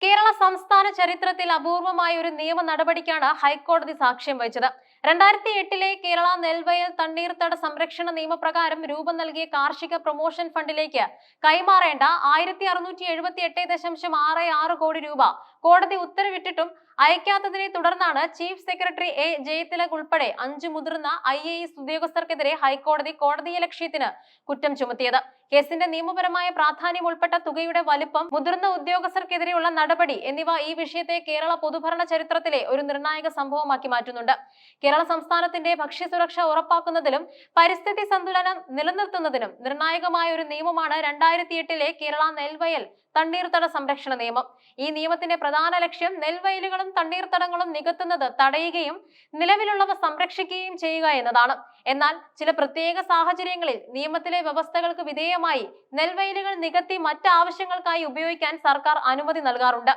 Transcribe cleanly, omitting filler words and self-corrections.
കേരള സംസ്ഥാന ചരിത്രത്തിൽ അപൂർവമായ ഒരു നിയമ നടപടിക്കാണ് ഹൈക്കോടതി സാക്ഷ്യം വഹിച്ചത്. 2008 കേരള നെൽവയൽ തണ്ണീർത്തട സംരക്ഷണ നിയമപ്രകാരം രൂപം നൽകിയ കാർഷിക പ്രൊമോഷൻ ഫണ്ടിലേക്ക് കൈമാറേണ്ട 1678.66 കോടി രൂപ കോടതി ഉത്തരവിട്ടിട്ടും അയക്കാത്തതിനെ തുടർന്നാണ് ചീഫ് സെക്രട്ടറി എ ജയതിലക് ഉൾപ്പെടെ 5 മുതിർന്ന IAS ഉദ്യോഗസ്ഥർക്കെതിരെ ഹൈക്കോടതി കോടതിയലക്ഷ്യത്തിന് കുറ്റം ചുമത്തിയത്. കേസിന്റെ നിയമപരമായ പ്രാധാന്യം ഉൾപ്പെട്ട തുകയുടെ വലിപ്പം, മുതിർന്ന ഉദ്യോഗസ്ഥർക്കെതിരെയുള്ള നടപടി എന്നിവ ഈ വിഷയത്തെ കേരള പൊതുഭരണ ചരിത്രത്തിലെ ഒരു നിർണായക സംഭവമാക്കി മാറ്റുന്നുണ്ട്. കേരള സംസ്ഥാനത്തിന്റെ ഭക്ഷ്യസുരക്ഷ ഉറപ്പാക്കുന്നതിലും പരിസ്ഥിതി സന്തുലനം നിലനിർത്തുന്നതിനും നിർണായകമായ ഒരു നിയമമാണ് 2008 കേരള നെൽവയൽ തണ്ണീർത്തട സംരക്ഷണ നിയമം. ഈ നിയമത്തിന്റെ പ്രധാന ലക്ഷ്യം നെൽവയലുകളും തണ്ണീർത്തടങ്ങളും നികത്തുന്നത് തടയുകയും നിലവിലുള്ളവ സംരക്ഷിക്കുകയും ചെയ്യുക എന്നതാണ്. എന്നാൽ ചില പ്രത്യേക സാഹചര്യങ്ങളിൽ നിയമത്തിലെ വ്യവസ്ഥകൾക്ക് വിധേയമായി നെൽവയലുകൾ നികത്തി മറ്റ് ആവശ്യങ്ങൾക്കായി ഉപയോഗിക്കാൻ സർക്കാർ അനുമതി നൽകാറുണ്ട്.